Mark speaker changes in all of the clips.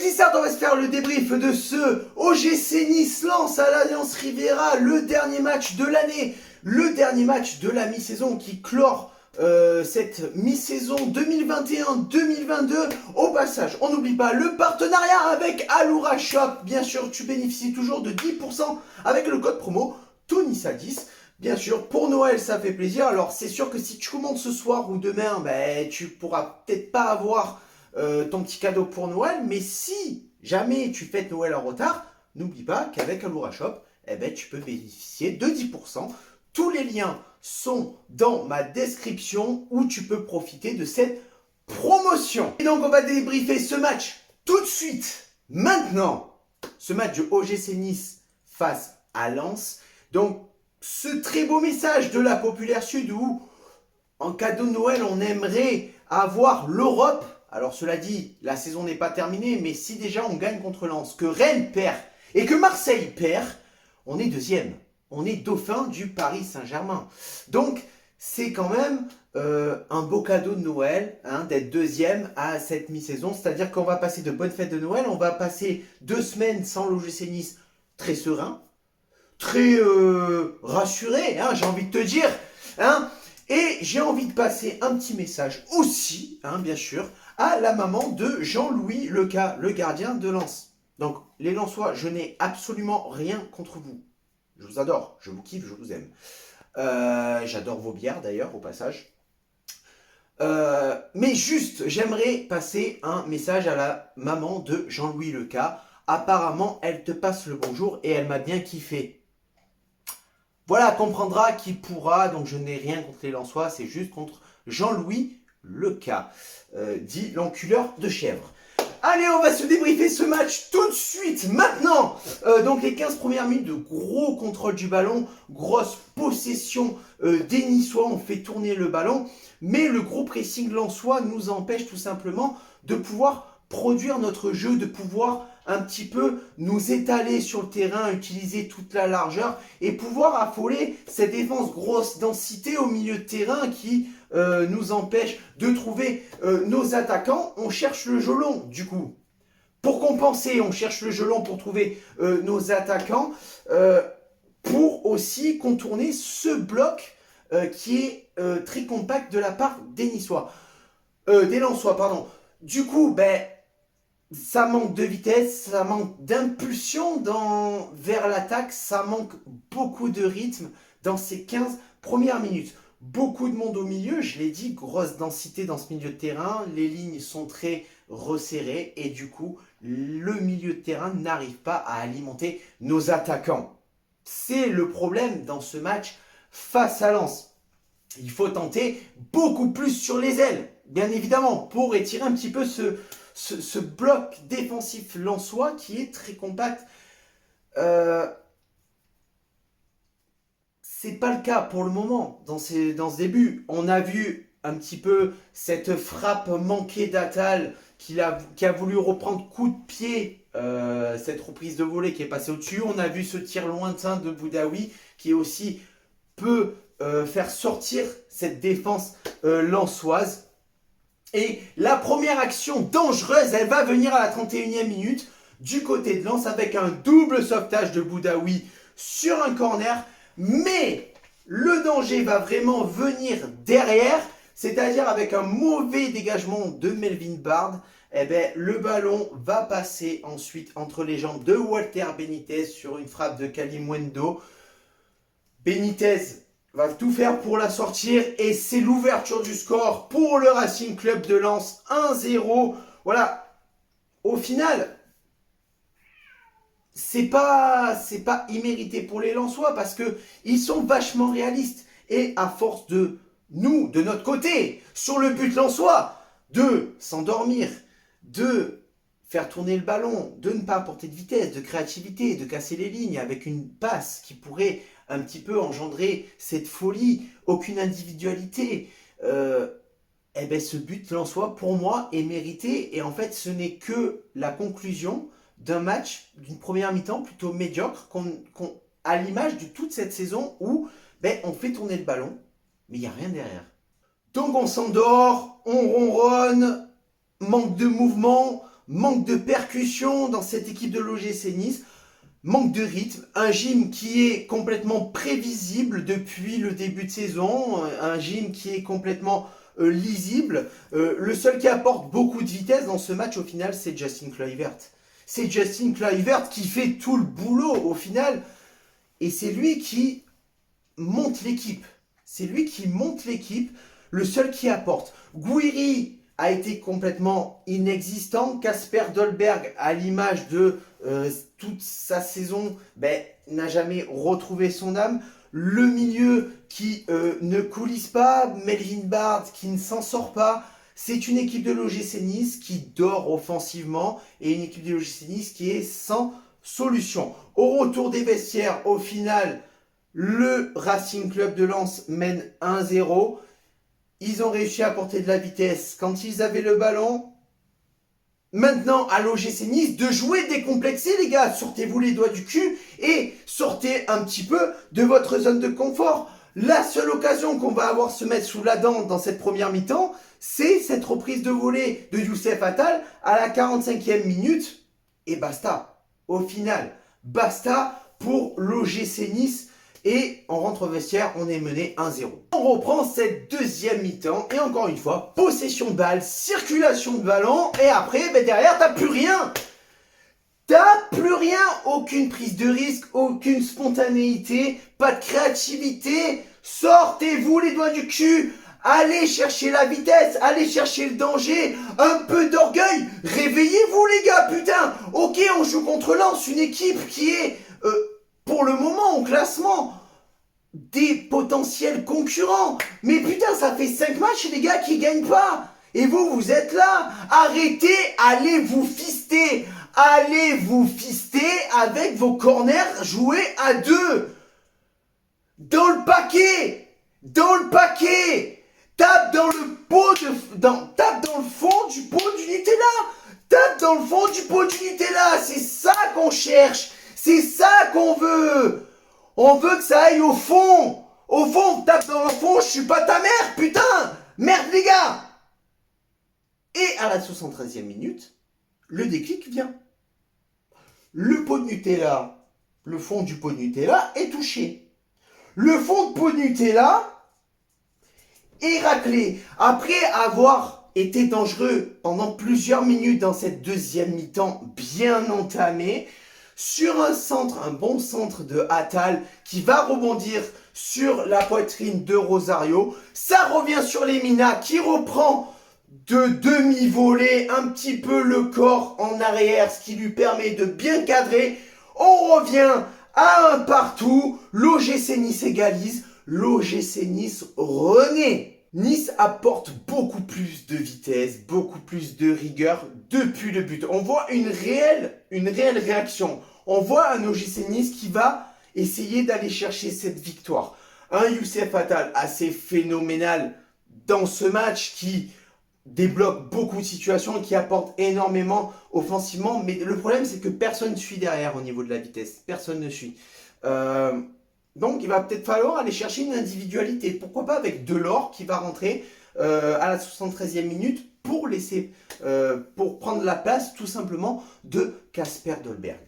Speaker 1: Glissard, on va se faire le débrief de ce OGC Nice-Lens à l'Alliance Riviera, le dernier match de l'année, le dernier match de la mi-saison qui clore cette mi-saison 2021-2022. Au passage, on n'oublie pas le partenariat avec Alura Shop. Bien sûr, tu bénéficies toujours de 10% avec le code promo TONISA10. Bien sûr, pour Noël, ça fait plaisir. Alors, c'est sûr que si tu commandes ce soir ou demain, tu pourras peut-être pas avoir ton petit cadeau pour Noël, mais si jamais tu fêtes Noël en retard, n'oublie pas qu'avec Alura Shop, tu peux bénéficier de 10%. Tous les liens sont dans ma description où tu peux profiter de cette promotion. Et donc on va débriefer ce match tout de suite, maintenant. Ce match de OGC Nice face à Lens. Donc ce très beau message de la Populaire Sud où en cadeau de Noël on aimerait avoir l'Europe. Alors cela dit, la saison n'est pas terminée, mais si déjà on gagne contre Lens, que Rennes perd et que Marseille perd, on est deuxième. On est dauphin du Paris Saint-Germain. Donc c'est quand même un beau cadeau de Noël d'être deuxième à cette mi-saison. C'est-à-dire qu'on va passer de bonnes fêtes de Noël, on va passer 2 semaines sans l'OGC Nice très serein, très rassuré, j'ai envie de te dire. Et j'ai envie de passer un petit message aussi, bien sûr, à la maman de Jean-Louis Leca, le gardien de Lens. Donc, les Lensois, je n'ai absolument rien contre vous. Je vous adore, je vous kiffe, je vous aime. J'adore vos bières d'ailleurs, au passage. Mais juste, j'aimerais passer un message à la maman de Jean-Louis Leca. Apparemment, elle te passe le bonjour et elle m'a bien kiffé. Voilà, comprendra qui pourra, donc je n'ai rien contre les Lensois, c'est juste contre Jean-Louis Leca, dit l'enculeur de chèvre. Allez, on va se débriefer ce match tout de suite, maintenant. Donc les 15 premières minutes de gros contrôle du ballon, grosse possession des Niçois, on fait tourner le ballon, mais le gros pressing lensois nous empêche tout simplement de pouvoir produire notre jeu, de pouvoir un petit peu nous étaler sur le terrain, utiliser toute la largeur et pouvoir affoler cette défense grosse densité au milieu de terrain qui nous empêche de trouver nos attaquants. On cherche le jeu long du coup. Pour compenser, on cherche le jeu long pour trouver nos attaquants pour aussi contourner ce bloc qui est très compact de la part des Niçois. Des Lensois, pardon. Du coup, ça manque de vitesse, ça manque d'impulsion vers l'attaque, ça manque beaucoup de rythme dans ces 15 premières minutes. Beaucoup de monde au milieu, je l'ai dit, grosse densité dans ce milieu de terrain, les lignes sont très resserrées et du coup, le milieu de terrain n'arrive pas à alimenter nos attaquants. C'est le problème dans ce match face à Lens. Il faut tenter beaucoup plus sur les ailes, bien évidemment, pour étirer un petit peu ce bloc défensif lensois qui est très compact. C'est pas le cas pour le moment dans ce début. On a vu un petit peu cette frappe manquée d'Attal qui a voulu reprendre coup de pied cette reprise de volée qui est passée au-dessus. On a vu ce tir lointain de Boudaoui qui aussi peut faire sortir cette défense lensoise. Et la première action dangereuse, elle va venir à la 31e minute du côté de Lens avec un double sauvetage de Boudaoui sur un corner. Mais le danger va vraiment venir derrière, c'est-à-dire avec un mauvais dégagement de Melvin Bard. Le ballon va passer ensuite entre les jambes de Walter Benitez sur une frappe de Kalimundo. Benitez va tout faire pour la sortir et c'est l'ouverture du score pour le Racing Club de Lens, 1-0. Voilà, au final, c'est pas immérité pour les Lensois parce qu'ils sont vachement réalistes. Et à force de nous, de notre côté, sur le but lensois, de s'endormir, de faire tourner le ballon, de ne pas apporter de vitesse, de créativité, de casser les lignes avec une passe qui pourrait un petit peu engendrer cette folie, aucune individualité. Ce but lensois, pour moi, est mérité. Et en fait, ce n'est que la conclusion d'un match, d'une première mi-temps plutôt médiocre, à l'image de toute cette saison où on fait tourner le ballon, mais il n'y a rien derrière. Donc on s'endort, on ronronne, manque de mouvement, manque de percussion dans cette équipe de l'OGC Nice, manque de rythme, un gym qui est complètement prévisible depuis le début de saison, un gym qui est complètement lisible. Le seul qui apporte beaucoup de vitesse dans ce match au final, c'est Justin Kluivert. C'est Justin Kluivert qui fait tout le boulot au final, et c'est lui qui monte l'équipe. C'est lui qui monte l'équipe, le seul qui apporte. Gouiri a été complètement inexistant. Kasper Dolberg, à l'image de toute sa saison, n'a jamais retrouvé son âme. Le milieu qui ne coulisse pas, Melvin Bard qui ne s'en sort pas. C'est une équipe de l'OGC Nice qui dort offensivement et une équipe de l'OGC Nice qui est sans solution. Au retour des vestiaires, au final, le Racing Club de Lens mène 1-0. Ils ont réussi à apporter de la vitesse quand ils avaient le ballon. Maintenant, à l'OGC Nice, de jouer décomplexé, les gars. Sortez-vous les doigts du cul et sortez un petit peu de votre zone de confort. La seule occasion qu'on va avoir se mettre sous la dent dans cette première mi-temps, c'est cette reprise de volée de Youssef Attal à la 45e minute. Et basta. Au final, basta pour l'OGC Nice. Et on rentre au vestiaire, on est mené 1-0. On reprend cette deuxième mi-temps. Et encore une fois, possession de balle, circulation de ballon. Et après, derrière, t'as plus rien. T'as plus rien. Aucune prise de risque, aucune spontanéité, pas de créativité. Sortez-vous les doigts du cul. Allez chercher la vitesse, allez chercher le danger, un peu d'orgueil. Réveillez-vous les gars, putain. Ok, on joue contre Lens, une équipe qui est... pour le moment, au classement, des potentiels concurrents. Mais putain, ça fait 5 matchs, les gars, qui gagnent pas. Et vous, vous êtes là. Arrêtez, allez vous fister. Allez vous fister avec vos corners joués à 2. Dans le paquet. Dans le paquet. Tape dans le pot tape dans le fond du pot du Nutella. Tape dans le fond du pot du Nutella. C'est ça qu'on cherche. C'est ça qu'on veut. On veut que ça aille au fond. Au fond, tape dans le fond, je suis pas ta mère, putain. Merde les gars. Et à la 73e minute, le déclic vient. Le pot de Nutella, le fond du pot de Nutella est touché. Le fond de pot de Nutella est raclé. Après avoir été dangereux pendant plusieurs minutes dans cette deuxième mi-temps bien entamée, sur un centre, un bon centre de Attal qui va rebondir sur la poitrine de Rosario. Ça revient sur Lemina qui reprend de demi-volée un petit peu le corps en arrière, ce qui lui permet de bien cadrer. On revient à un partout. L'OGC Nice égalise. L'OGC Nice renaît. Nice apporte beaucoup plus de vitesse, beaucoup plus de rigueur depuis le but. On voit une réelle réaction. On voit un OGC Nice qui va essayer d'aller chercher cette victoire. Un Youssef Attal assez phénoménal dans ce match qui débloque beaucoup de situations et qui apporte énormément offensivement. Mais le problème, c'est que personne ne suit derrière au niveau de la vitesse. Personne ne suit. Donc, il va peut-être falloir aller chercher une individualité. Pourquoi pas avec Delors qui va rentrer à la 73e minute pour prendre la place tout simplement de Kasper Dolberg.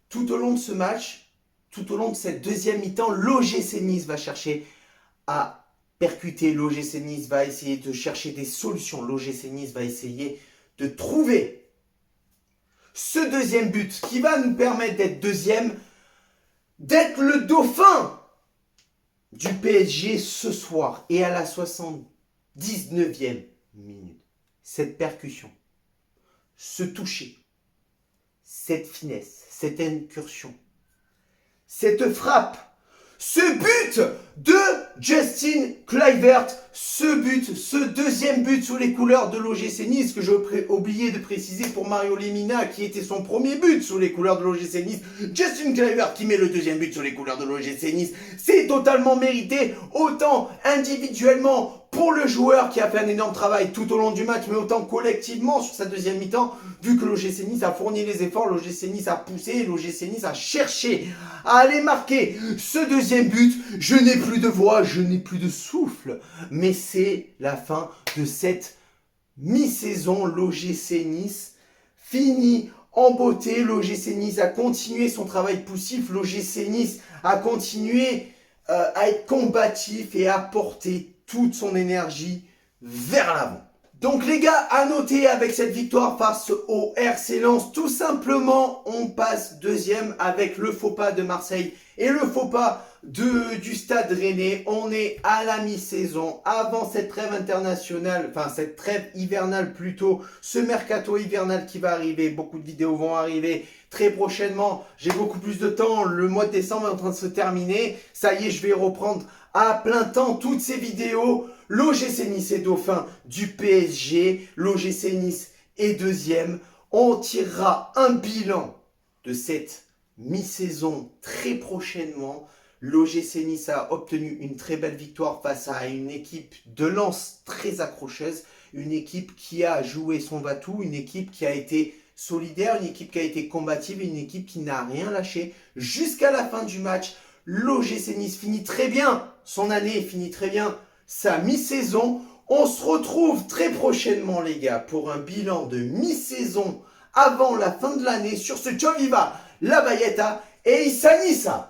Speaker 1: Tout au long de ce match, tout au long de cette deuxième mi-temps, l'OGC Nice va chercher à percuter. L'OGC Nice va essayer de chercher des solutions. L'OGC Nice va essayer de trouver ce deuxième but qui va nous permettre d'être deuxième, d'être le dauphin du PSG ce soir. Et à la 79e minute, cette percussion, ce toucher, cette finesse, cette incursion, cette frappe, ce but de Justin Kluivert, ce deuxième but sous les couleurs de l'OGC Nice, que j'ai oublié de préciser pour Mario Lemina, qui était son premier but sous les couleurs de l'OGC Nice. Justin Kluivert qui met le deuxième but sous les couleurs de l'OGC Nice, c'est totalement mérité, autant individuellement pour le joueur qui a fait un énorme travail tout au long du match, mais autant collectivement sur sa deuxième mi-temps, vu que l'OGC Nice a fourni les efforts, l'OGC Nice a poussé, l'OGC Nice a cherché à aller marquer ce deuxième but. Je n'ai plus de voix, je n'ai plus de souffle, mais c'est la fin de cette mi-saison, l'OGC Nice finit en beauté. L'OGC Nice a continué son travail poussif. L'OGC Nice a continué à être combatif et à porter toute son énergie vers l'avant. Donc les gars, à noter avec cette victoire face au RC Lens, tout simplement, on passe deuxième avec le faux pas de Marseille et le faux pas du Stade Rennais. On est à la mi-saison, avant cette trêve internationale, enfin cette trêve hivernale plutôt, ce mercato hivernal qui va arriver. Beaucoup de vidéos vont arriver très prochainement. J'ai beaucoup plus de temps, le mois de décembre est en train de se terminer. Ça y est, je vais reprendre à plein temps toutes ces vidéos. L'OGC Nice est dauphin du PSG. L'OGC Nice est deuxième. On tirera un bilan de cette mi-saison très prochainement. L'OGC Nice a obtenu une très belle victoire face à une équipe de Lens très accrocheuse. Une équipe qui a joué son va-tout. Une équipe qui a été solidaire. Une équipe qui a été combative. Une équipe qui n'a rien lâché jusqu'à la fin du match. L'OGC Nice finit très bien son année, finit très bien sa mi-saison. On se retrouve très prochainement les gars pour un bilan de mi-saison avant la fin de l'année sur ce Ciao Viva la Bayetta et Issa Nissa.